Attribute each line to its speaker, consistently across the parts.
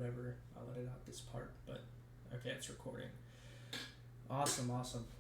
Speaker 1: whatever. I'll let it out this part, but okay, it's recording. Awesome.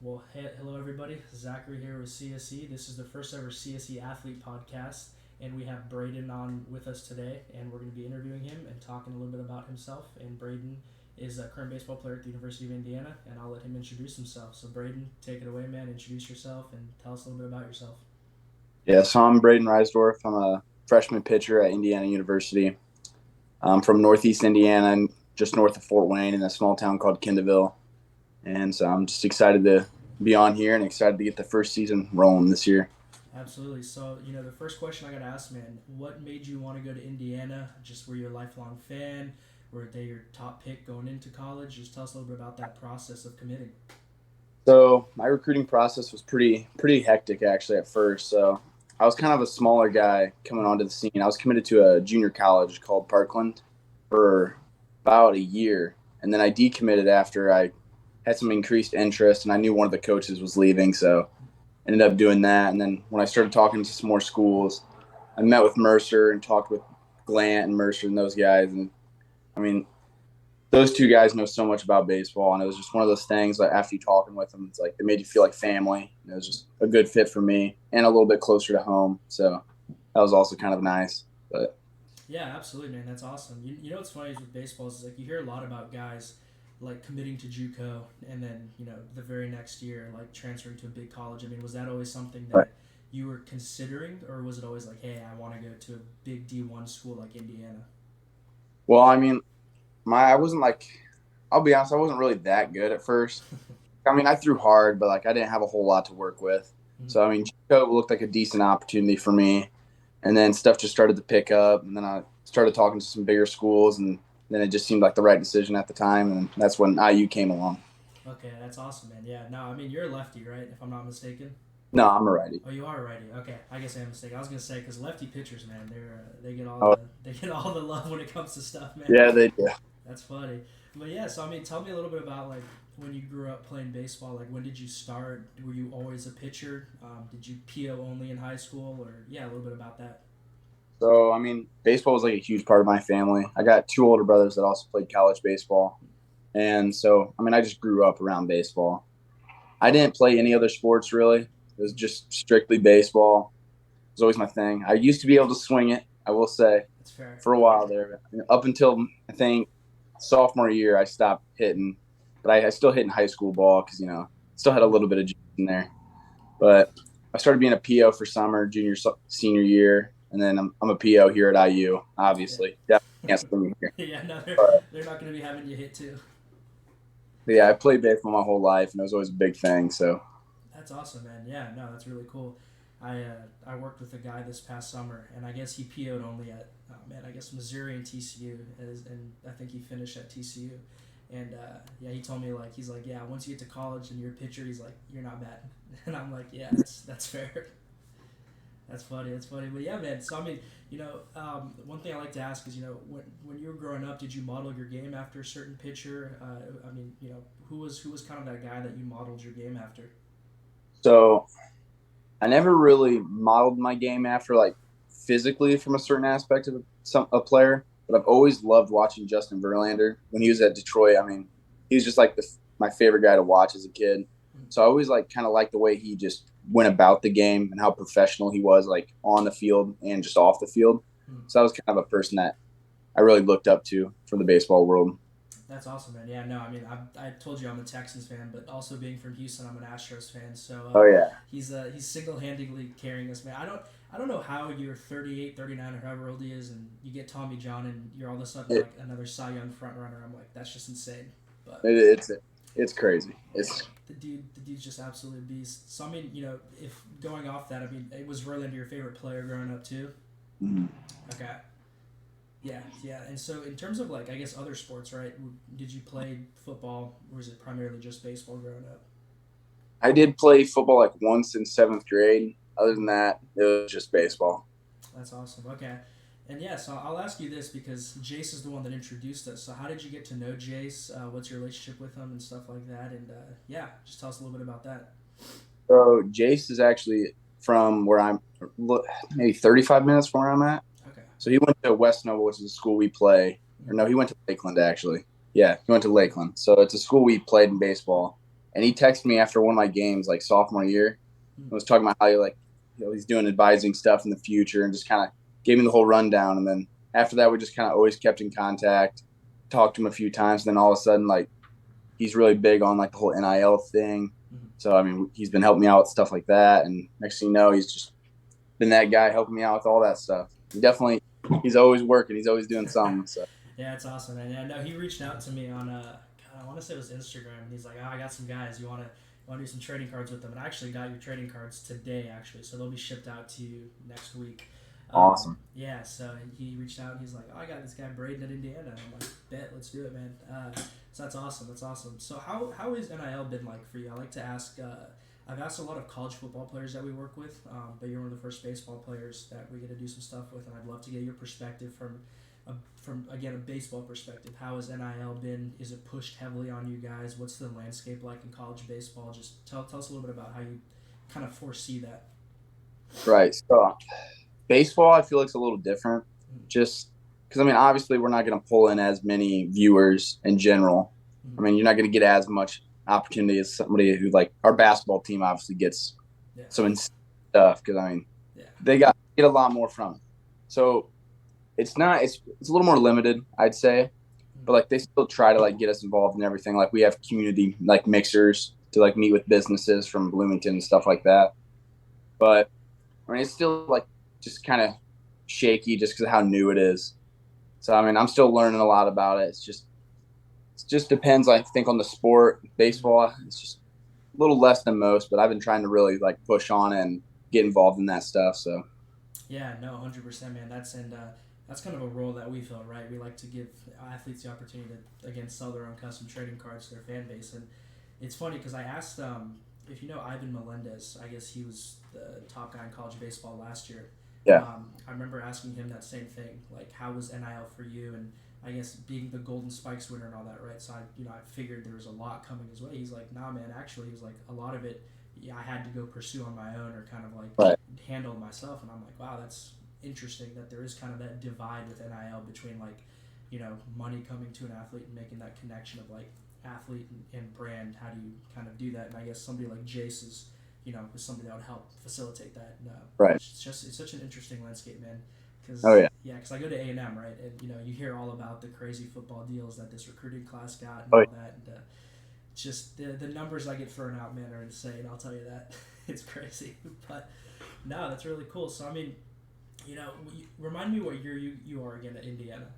Speaker 1: Well, hey, hello everybody. Zachary here with CSE. This is the first ever CSE Athlete Podcast, and we have Brayden on with us today, and we're going to be interviewing him and talking a little bit about himself. And Brayden is a current baseball player at the University of Indiana, and I'll let him introduce himself. So Brayden, take it away, man. Introduce yourself and tell us a little bit about yourself.
Speaker 2: Yeah, so I'm Brayden Risedorph. I'm a freshman pitcher at Indiana University. I'm from Northeast Indiana, just north of Fort Wayne, in a small town called Kendallville. And so I'm just excited to be on here and excited to get the first season rolling this year.
Speaker 1: Absolutely. So, the first question I got to ask, man, what made you want to go to Indiana? Just were you a lifelong fan? Were they your top pick going into college? Just tell us a little bit about that process of committing.
Speaker 2: So my recruiting process was pretty hectic actually at first. So I was kind of a smaller guy coming onto the scene. I was committed to a junior college called Parkland for about a year, and then I decommitted after I had some increased interest, and I knew one of the coaches was leaving, so I ended up doing that. And then when I started talking to some more schools, I met with Mercer and talked with Glant and Mercer and those guys, and I mean, those two guys know so much about baseball, and it was just one of those things. Like after you talking with them, it's like it made you feel like family. And it was just a good fit for me, and a little bit closer to home. So that was also kind of nice. But
Speaker 1: Yeah, absolutely, man. That's awesome. You know what's funny is with baseball is like you hear a lot about guys like committing to JUCO and then the very next year like transferring to a big college. I mean, was that always something
Speaker 2: right.
Speaker 1: that you were considering, or was it always like, hey, I want to go to a big D1 school like Indiana?
Speaker 2: Well, I mean, I wasn't like, I'll be honest, I wasn't really that good at first. I mean, I threw hard, but like I didn't have a whole lot to work with.
Speaker 1: Mhm.
Speaker 2: So I mean, JUCO looked like a decent opportunity for me, and then stuff just started to pick up, and then I started talking to some bigger schools, and then it just seemed like the right decision at the time, and that's when IU came along.
Speaker 1: Okay, that's awesome, man. Yeah, no, I mean you're a lefty, right? If I'm not mistaken.
Speaker 2: No, I'm a righty.
Speaker 1: Oh, you are a righty. Okay, I guess I am mistaken. I was gonna say because lefty pitchers, man, they get all
Speaker 2: Oh,
Speaker 1: they get all the love when it comes to stuff, man.
Speaker 2: yeah, they do.
Speaker 1: That's funny. But yeah, so I mean, tell me a little bit about like when you grew up playing baseball. Like, when did you start? Were you always a pitcher? Did you PO only in high school, or yeah, a little bit about that.
Speaker 2: So, I mean, baseball was like a huge part of my family. I got two older brothers that also played college baseball. And so, I mean, I just grew up around baseball. I didn't play any other sports really. It was just strictly baseball. It was always my thing. I used to be able to swing it, I will say,
Speaker 1: That's fair.
Speaker 2: for a while there. Up until I think sophomore year, I stopped hitting. But I still hit in high school ball because, still had a little bit of juice in there. But I started being a PO for summer, senior year, and then I'm a PO here at IU. Obviously, definitely
Speaker 1: Yeah.
Speaker 2: can't swing here.
Speaker 1: Yeah, no,
Speaker 2: But,
Speaker 1: they're not gonna be having you hit too.
Speaker 2: but yeah, I played baseball my whole life, and it was always a big thing. So,
Speaker 1: That's awesome, man. Yeah, no, that's really cool. I worked with a guy this past summer, and I guess he PO'd only at I guess Missouri and TCU, and I think he finished at TCU. And yeah, he told me like he's like, yeah, once you get to college and you're a pitcher, he's like, you're not bad. And I'm like, yeah, that's fair. That's funny. That's funny. But yeah, man. So I mean, one thing I like to ask is, when you were growing up, did you model your game after a certain pitcher? I mean, who was kind of that guy that you modeled your game after?
Speaker 2: so I never really modeled my game after like physically from a certain aspect of a player, but I've always loved watching Justin Verlander when he was at Detroit. I mean, he was just like my favorite guy to watch as a kid. So I always like kind of like the way he just went about the game and how professional he was, like on the field and just off the field.
Speaker 1: Hmm.
Speaker 2: So I was kind of a person that I really looked up to from the baseball world.
Speaker 1: That's awesome, man. Yeah, no, I mean, I told you I'm a Texans fan, but also being from Houston, I'm an Astros fan. So
Speaker 2: Oh yeah,
Speaker 1: he's single handedly carrying us, man. I don't know how you're 38, 39, or however old he is, and you get Tommy John, and you're all of a sudden
Speaker 2: it,
Speaker 1: like another Cy Young front runner. I'm like, that's just insane. But
Speaker 2: it it's crazy.
Speaker 1: yeah,
Speaker 2: It's
Speaker 1: the dude's just absolutely a beast. So I mean, if going off that, I mean, it was Verlander your favorite player growing up too?
Speaker 2: mhm.
Speaker 1: Okay. Yeah, yeah. And so, in terms of like, I guess other sports, right? Did you play football, or was it primarily just baseball growing up?
Speaker 2: I did play football like once in seventh grade. Other than that, it was just baseball.
Speaker 1: That's awesome. Okay. And yeah, so I'll ask you this because Jace is the one that introduced us. So how did you get to know Jace? What's your relationship with him and stuff like that? And yeah, just tell us a little bit about that.
Speaker 2: So Jace is actually from where I'm, maybe 35 minutes from where I'm at.
Speaker 1: Okay.
Speaker 2: So he went to West Nova, which is a school we play, Or no, he went to Lakeland actually. Yeah, he went to Lakeland. So it's a school we played in baseball. And he texted me after one of my games, like sophomore year, and was talking about how he's doing advising stuff in the future, and just kind of gave me the whole rundown. And then after that, we just kind of always kept in contact, talked to him a few times. And then all of a sudden, like, he's really big on like the whole NIL thing. So I mean, he's been helping me out with stuff like that. And next thing you know, he's just been that guy helping me out with all that stuff. He's always working. He's always doing something. So
Speaker 1: Yeah, it's awesome. And yeah, no, he reached out to me on I want to say it was Instagram. And he's like, "Oh, I got some guys. You want to do some trading cards with them?" And I actually got your trading cards today, actually. So they'll be shipped out to you next week.
Speaker 2: Awesome.
Speaker 1: Yeah. So he reached out and he's like, "Oh, I got this guy Brayden at Indiana." And I'm like, "Bet, let's do it, man." So that's awesome. That's awesome. So how has NIL been like for you? I like to ask. I've asked a lot of college football players that we work with, but you're one of the first baseball players that we get to do some stuff with, and I'd love to get your perspective from again a baseball perspective. How has NIL been? Is it pushed heavily on you guys? What's the landscape like in college baseball? Just tell us a little bit about how you kind of foresee that.
Speaker 2: Right. So baseball, I feel like it's a little different, just because I mean, obviously, we're not going to pull in as many viewers in general. I mean, you're not going to get as much opportunity as somebody who, like, our basketball team obviously gets some insane stuff because I mean, they get a lot more from it. So it's a little more limited, I'd say, but like they still try to like get us involved in everything. Like we have community like mixers to like meet with businesses from Bloomington and stuff like that. But I mean, it's still like just kind of shaky just because of how new it is. So I mean, I'm still learning a lot about it. It just depends, I think, on the sport. Baseball, it's just a little less than most, but I've been trying to really like push on it and get involved in that stuff. So
Speaker 1: yeah, no, 100%, man. That's kind of a role that we fill, right? We like to give athletes the opportunity to again sell their own custom trading cards to their fan base, and it's funny because I asked if you know Ivan Melendez. I guess he was the top guy in college baseball last year.
Speaker 2: Yeah.
Speaker 1: I remember asking him that same thing, like how was NIL for you, and I guess being the Golden Spikes winner and all that, right? So I figured there was a lot coming his way. He's like, nah, man. Actually, he was like, a lot of it, I had to go pursue on my own or kind of like handle myself. And I'm like, wow, that's interesting that there is kind of that divide with NIL between like, money coming to an athlete and making that connection of like athlete and brand. How do you kind of do that? And I guess somebody like Jace is somebody that would help facilitate that. And, it's such an interesting landscape, man. Cause, because I go to A&M, right, and you hear all about the crazy football deals that this recruiting class got and all that, and just the numbers I get thrown out, man, are insane. I'll tell you that. It's crazy, but no, that's really cool. So I mean, remind me what year you are again at Indiana.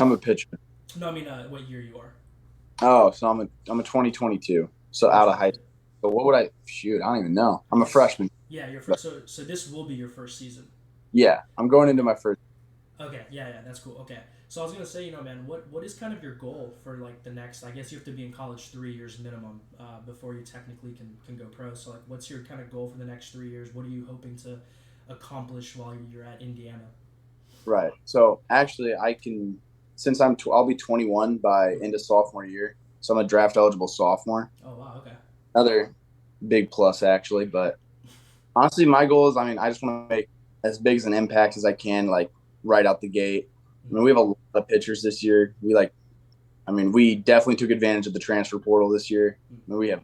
Speaker 2: I'm a pitcher.
Speaker 1: No, I mean what year you are.
Speaker 2: Oh, so I'm a 2022. So out of high school. So what would I shoot? I don't even know. I'm a freshman.
Speaker 1: Yeah, you're first. So this will be your first season.
Speaker 2: Yeah, I'm going into my first.
Speaker 1: Okay, yeah, that's cool. Okay, so I was gonna say, man, what is kind of your goal for like the next? I guess you have to be in college 3 years minimum before you technically can go pro. So like, what's your kind of goal for the next 3 years? What are you hoping to accomplish while you're at Indiana?
Speaker 2: Right. So actually, since I'll be 21 by end of sophomore year. So I'm a draft eligible sophomore.
Speaker 1: Oh wow, okay.
Speaker 2: Another big plus actually, but honestly, my goal is, I mean, I just want to make as big as an impact as I can, like right out the gate. I mean, we have a lot of pitchers this year. We definitely took advantage of the transfer portal this year. I mean, we have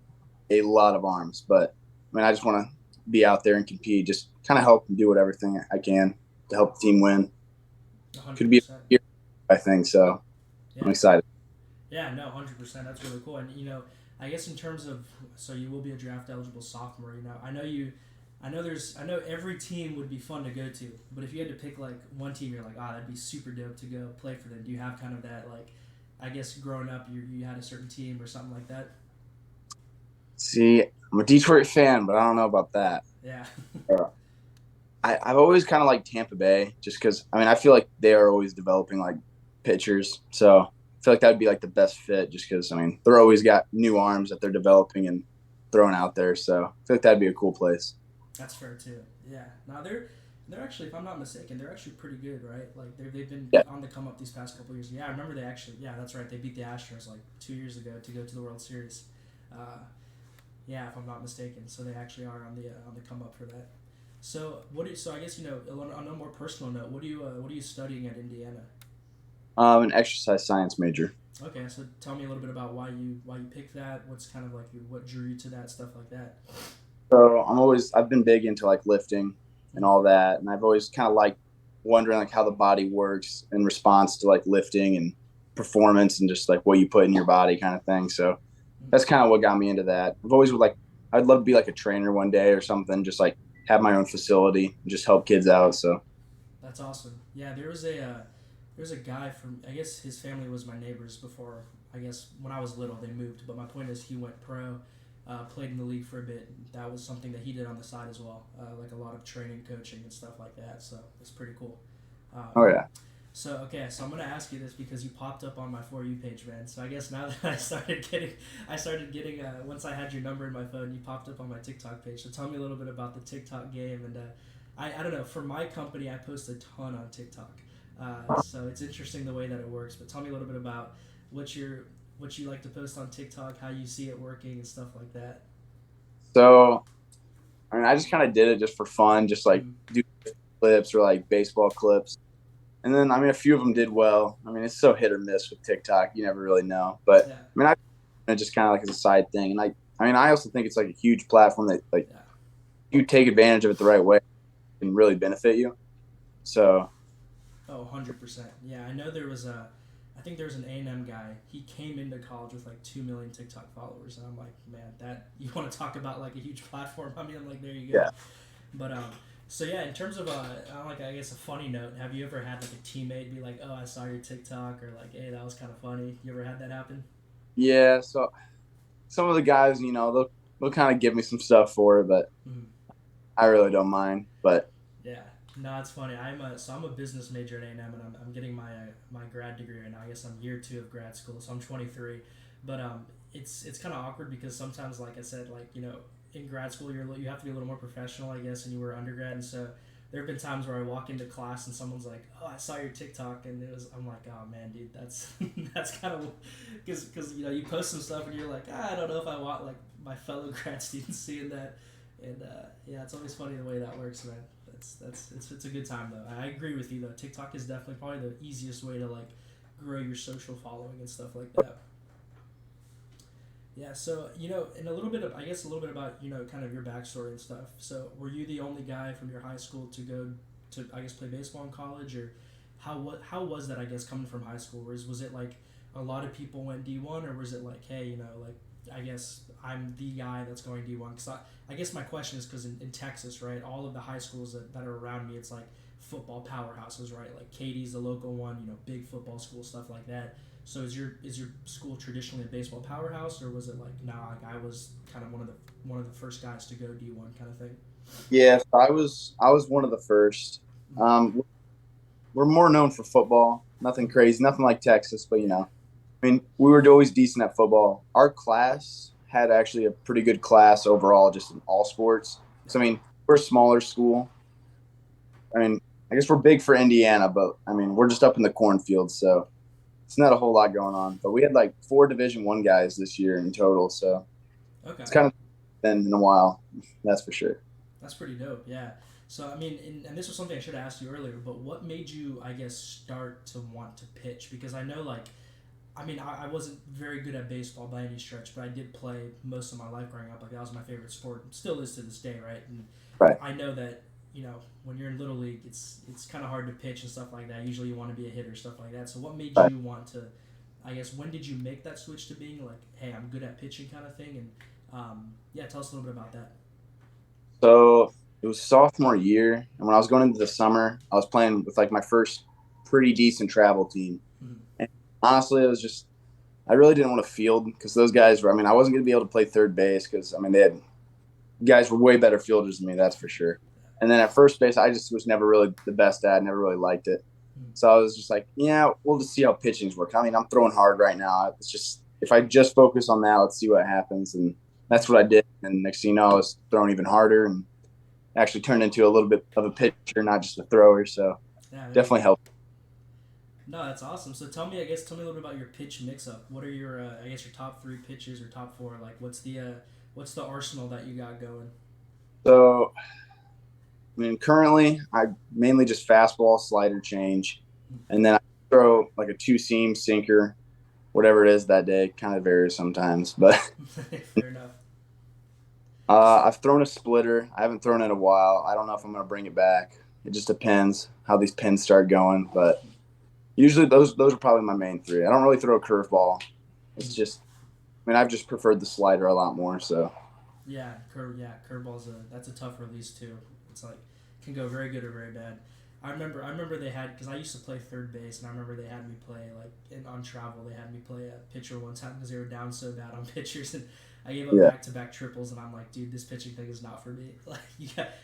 Speaker 2: a lot of arms, but I mean, I just want to be out there and compete, just kind of help and do everything I can to help the team win.
Speaker 1: 100%.
Speaker 2: Could be a year, I think so. Yeah. I'm excited.
Speaker 1: Yeah, no, 100%. That's really cool. And I guess in terms of, so you will be a draft eligible sophomore. I know every team would be fun to go to, but if you had to pick like one team, you're like, that'd be super dope to go play for them. Do you have kind of that, like, I guess growing up, you had a certain team or something like that?
Speaker 2: See, I'm a Detroit fan, but I don't know about that.
Speaker 1: Yeah.
Speaker 2: I've always kind of liked Tampa Bay just because, I mean, I feel like they are always developing like pitchers. So I feel like that would be like the best fit just because, I mean, they're always got new arms that they're developing and throwing out there. So I feel like that'd be a cool place.
Speaker 1: That's fair too. Yeah. Now they're actually, if I'm not mistaken, they're actually pretty good, right? Like they've been on the come up these past couple of years. Yeah, I remember that's right. They beat the Astros like 2 years ago to go to the World Series. Yeah, if I'm not mistaken. So they actually are on the come up for that. So I guess on a more personal note, what are you studying at Indiana?
Speaker 2: An exercise science major.
Speaker 1: Okay, so tell me a little bit about why you picked that. What's kind of like what drew you to that stuff like that.
Speaker 2: So I've been big into like lifting and
Speaker 1: Mm,
Speaker 2: all that, and I've always kind of like wondering like how the body works in response to like lifting and performance and just like what you put in your body kind of thing. So
Speaker 1: mm.
Speaker 2: that's kind of what got me into that. I've always would like I'd love to be like a trainer one day or something, just like have my own facility and just help kids out. So
Speaker 1: That's awesome. Yeah, there was a guy from, I guess his family was my neighbors before. I guess when I was little they moved, but my point is he went pro, played in the league for a bit. That was something that he did on the side as well, like a lot of training, coaching, and stuff like that. So it's pretty cool.
Speaker 2: oh
Speaker 1: Um,
Speaker 2: yeah.
Speaker 1: so okay, so I'm gonna ask you this because you popped up on my for you page, man. So I guess now that I started getting once I had your number in my phone, you popped up on my TikTok page. So tell me a little bit about the TikTok game, and I don't know. For my company, I post a ton on TikTok, so it's interesting the way that it works. But tell me a little bit about what your what you like to post on TikTok, how you see it working, and stuff like that.
Speaker 2: So I mean, I just kind of did it just for fun, just like
Speaker 1: Mm,
Speaker 2: do clips or like baseball clips. And then, I mean, a few of them did well. I mean, it's so hit or miss with TikTok. You never really know. But
Speaker 1: yeah,
Speaker 2: I mean, I just kind of like as a side thing. And I mean, I also think it's like a huge platform that like
Speaker 1: yeah.
Speaker 2: you take advantage of it the right way can really benefit you. So,
Speaker 1: Oh, 100%. Yeah, I know there was a, I think there was an A&M guy. He came into college with like 2 million TikTok followers. And I'm like, man, that, you want to talk about like a huge platform? I mean, I'm like, there you go.
Speaker 2: yeah.
Speaker 1: But, so yeah, in terms of, like, I guess a funny note, have you ever had like a teammate be like, oh, I saw your TikTok, or like, hey, that was kind of funny? You ever had that happen?
Speaker 2: Yeah. So some of the guys, they'll kind of give me some stuff for it, but
Speaker 1: Mm.
Speaker 2: I really don't mind. But
Speaker 1: Yeah. No, it's funny. I'm a business major at A&M, and I'm getting my grad degree right now. I guess I'm year two of grad school, so I'm 23. But it's kind of awkward because sometimes, like I said, like in grad school you have to be a little more professional, I guess, and you were undergrad, and so there have been times where I walk into class and someone's like, "Oh, I saw your TikTok," and I'm like, "Oh man, dude, that's that's kind of because you post some stuff and you're like, I don't know if I want like my fellow grad students seeing that." And yeah, it's always funny the way that works, man. It's a good time though. I agree with you though. TikTok is definitely probably the easiest way to like grow your social following and stuff like that. Yeah, so and a little bit of I guess a little bit about kind of your backstory and stuff. So were you the only guy from your high school to go to I guess play baseball in college, or how was that I guess coming from high school? Was it like a lot of people went D1, or was it like, hey, like I guess I'm the guy that's going D1? Because I guess my question is because in Texas, right, all of the high schools that are around me, it's like football powerhouses, right? Like Katie's the local one, big football school, stuff like that. So is your school traditionally a baseball powerhouse, or was it like, nah, like I was kind of one of the first guys to go D1 kind of thing?
Speaker 2: yeah, so I was one of the first.
Speaker 1: Mm,
Speaker 2: Um, we're more known for football. Nothing
Speaker 1: mm,
Speaker 2: crazy, nothing like Texas, but
Speaker 1: yeah.
Speaker 2: I mean, we were always decent at football. Our class had actually a pretty good class overall, just in all sports.
Speaker 1: Yeah.
Speaker 2: So I mean, we're a smaller school. I mean, I guess we're big for Indiana, but I mean, we're just up in the cornfield, so it's not a whole lot going on. But we had like 4 Division I guys this year in total, so
Speaker 1: Okay.
Speaker 2: it's kind of been in a while, that's for sure.
Speaker 1: That's pretty dope. Yeah. So I mean, and this was something I should have asked you earlier, but what made you, I guess, start to want to pitch? Because I know, like, I mean, I wasn't very good at baseball by any stretch, but I did play most of my life growing up. Like that was my favorite sport, still is to this day, right? And
Speaker 2: Right.
Speaker 1: I know that when you're in little league, it's kind of hard to pitch and stuff like that. Usually, you want to be a hitter, stuff like that. So, what made
Speaker 2: Right.
Speaker 1: you want to? I guess when did you make that switch to being like, hey, I'm good at pitching, kind of thing? And yeah, tell us a little bit about that.
Speaker 2: So it was sophomore year, and when I was going into the summer, I was playing with like my first pretty decent travel team.
Speaker 1: Mm-hmm.
Speaker 2: And honestly, it was just I really didn't want to field because those guys were. I mean, I wasn't going to be able to play third base because I mean they had guys were way better fielders than me, that's for sure. And then at first base, I just was never really the best at. Never really liked it. So I was just like, yeah, we'll just see how pitchings work. I mean, I'm throwing hard right now. It's just if I just focus on that, let's see what happens. And that's what I did. And next thing you know, I was throwing even harder and actually turned into a little bit of a pitcher, not just a thrower. So
Speaker 1: Yeah, there you
Speaker 2: definitely
Speaker 1: go.
Speaker 2: helped.
Speaker 1: No, that's awesome. So tell me a little bit about your pitch mix-up. What are your, I guess, your top three pitches or top four? Like, what's the arsenal that you got going?
Speaker 2: So I mean, currently I mainly just fastball, slider, change, and then I throw like a 2-seam sinker, whatever it is that day. Kind of varies sometimes, but
Speaker 1: Fair enough.
Speaker 2: I've thrown a splitter. I haven't thrown it in a while. I don't know if I'm going to bring it back. It just depends how these pins start going, but usually those are probably my main three. I don't really throw a curveball. It's just, I mean, I've just preferred the slider a lot more. So
Speaker 1: Curveball's that's a tough release too. It's like can go very good or very bad. I remember they had because I used to play third base and I remember they had me play on travel they had me play a pitcher one time because they were down so bad on pitchers and I gave up
Speaker 2: yeah,
Speaker 1: back to back triples and I'm like, dude, this pitching thing is not for me. Like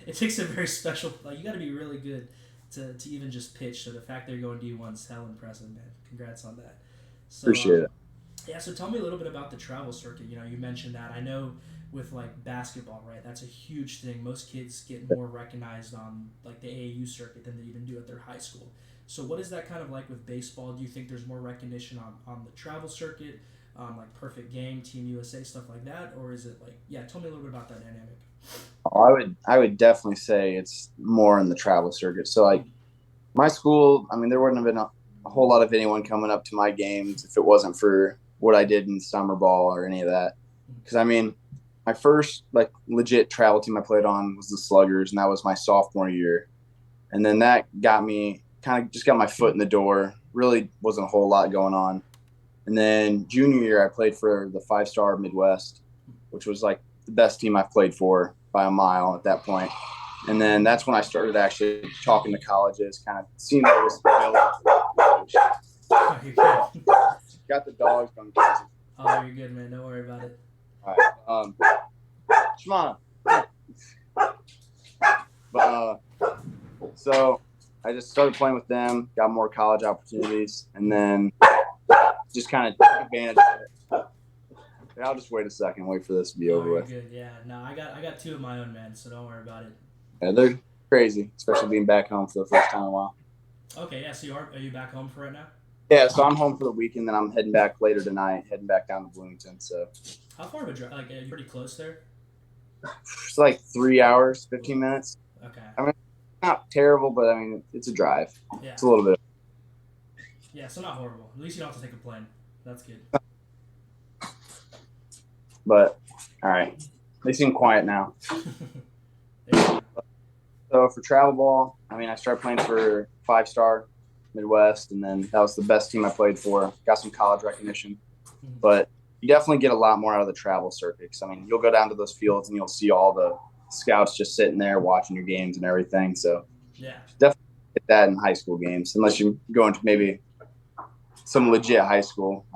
Speaker 1: it takes a very special you got to be really good to even just pitch. So the fact that you're going D1 is hell impressive, man. Congrats on that. So
Speaker 2: appreciate it.
Speaker 1: yeah, so tell me a little bit about the travel circuit. You mentioned that. I know with basketball, right? That's a huge thing. Most kids get more recognized on the AAU circuit than they even do at their high school. So what is that kind of like with baseball? Do you think there's more recognition on the travel circuit, like Perfect Game, Team USA, stuff like that, or is it tell me a little bit about that dynamic.
Speaker 2: I would definitely say it's more in the travel circuit. So my school, I mean, there wouldn't have been a whole lot of anyone coming up to my games if it wasn't for what I did in summer ball or any of that. Because I mean, my first legit travel team I played on was the Sluggers, and that was my sophomore year. And then that got me just got my foot in the door. Really wasn't a whole lot going on. And then junior year, I played for the 5-Star Midwest, which was the best team I've played for by a mile at that point. And then that's when I started actually talking to colleges, kind of seeing what was available.
Speaker 1: Oh, you're good.
Speaker 2: Got the dogs going crazy.
Speaker 1: Oh, you're good, man. Don't worry about it.
Speaker 2: All right. Shimano. But so I just started playing with them, got more college opportunities, and then just kind of took advantage of it. Yeah, I'll just wait a second, wait for this to be over with.
Speaker 1: Good. Yeah. No, I got two of my own, man. So don't worry about it.
Speaker 2: Yeah, they're crazy, especially being back home for the first time in a while.
Speaker 1: Okay. Yeah. So are you back home for right now?
Speaker 2: Yeah, so I'm home for the weekend, then I'm heading back later tonight, heading back down to Bloomington. So
Speaker 1: How far of a drive? Are you pretty close there?
Speaker 2: it's 3 hours, 15 minutes.
Speaker 1: Okay.
Speaker 2: I mean, it's not terrible, but I mean, it's a drive.
Speaker 1: Yeah.
Speaker 2: It's a little bit.
Speaker 1: Yeah. So not horrible. At least you don't have to take a plane. That's good.
Speaker 2: But all right, they seem quiet now.
Speaker 1: Yeah.
Speaker 2: So for travel ball, I mean, I started playing for 5-Star Midwest, and then that was the best team I played for. Got some college recognition, but you definitely get a lot more out of the travel circuit. Because I mean, you'll go down to those fields and you'll see all the scouts just sitting there watching your games and everything. So
Speaker 1: Yeah.
Speaker 2: definitely get that in high school games, unless you go into maybe some legit high school.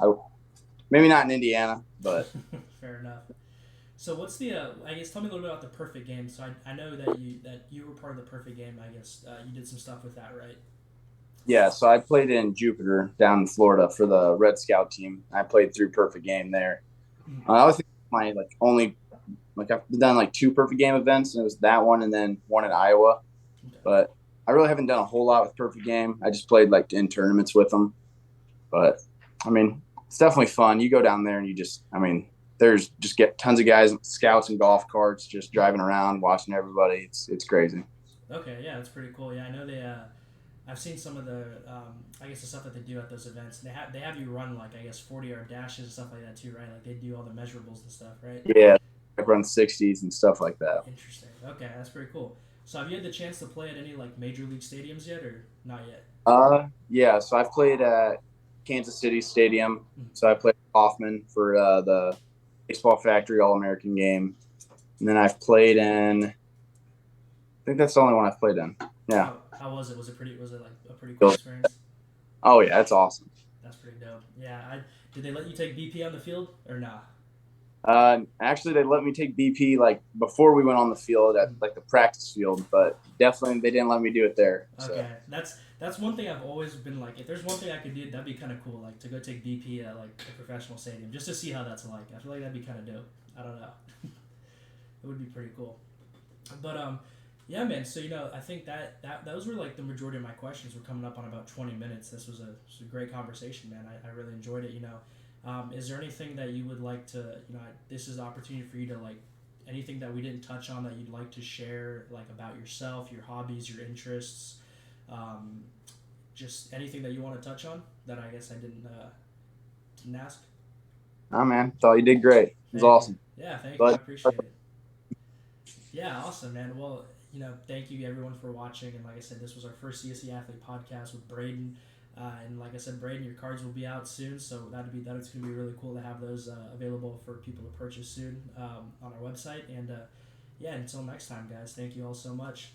Speaker 2: Maybe not in Indiana, but
Speaker 1: Fair enough. So what's the? I guess tell me a little bit about the Perfect Game. So I know that you were part of the Perfect Game. I guess you did some stuff with that, right?
Speaker 2: yeah. So I played in Jupiter down in Florida for the Red Scout team. I played through Perfect Game there. I was my only I've done 2 Perfect Game events, and it was that one and then one in Iowa.
Speaker 1: Okay.
Speaker 2: But I really haven't done a whole lot with Perfect Game. I just played in tournaments with them. But I mean, it's definitely fun. You go down there and there's just get tons of guys, scouts and golf carts just driving around, watching everybody. It's crazy.
Speaker 1: Okay, yeah, that's pretty cool. Yeah, I know they. I've seen some of the, I guess the stuff that they do at those events. And they have you run 40-yard dashes and stuff like that too, right? They do all the measurables and stuff, right?
Speaker 2: Yeah, I run 60s and stuff like that.
Speaker 1: Interesting. Okay, that's pretty cool. So have you had the chance to play at any major league stadiums yet, or not yet?
Speaker 2: Yeah. So I've played at Kansas City Stadium. So I played Hoffman for the Baseball Factory All-American game, and then I've played in. I think that's the only one I've played in. Yeah.
Speaker 1: How was it? Was it a pretty cool experience?
Speaker 2: Oh yeah, it's awesome.
Speaker 1: That's pretty dope. Yeah. Did they let you take BP on the field or not?
Speaker 2: Actually, they let me take BP before we went on the field at the practice field, but definitely they didn't let me do it there. So.
Speaker 1: Okay, that's one thing I've always been if there's one thing I could do, that'd be kind of cool, to go take BP at a professional stadium just to see how that's like. I feel like that'd be kind of dope. I don't know. It would be pretty cool. But yeah, man. So I think that those were the majority of my questions. We're coming up on about 20 minutes. This was a great conversation, man. I really enjoyed it. Is there anything that you would like to, this is an opportunity for you to anything that we didn't touch on that you'd like to share, about yourself, your hobbies, your interests, just anything that you want to touch on that I guess I didn't ask?
Speaker 2: Oh, man. Thought you did great. It was awesome.
Speaker 1: Yeah, thank you. I appreciate it. Yeah, awesome, man. Well, thank you everyone for watching. And like I said, this was our first CSE Athlete podcast with Brayden. And like I said, Brayden, your cards will be out soon, so that's going to be really cool to have those available for people to purchase soon on our website. And yeah, until next time, guys, thank you all so much.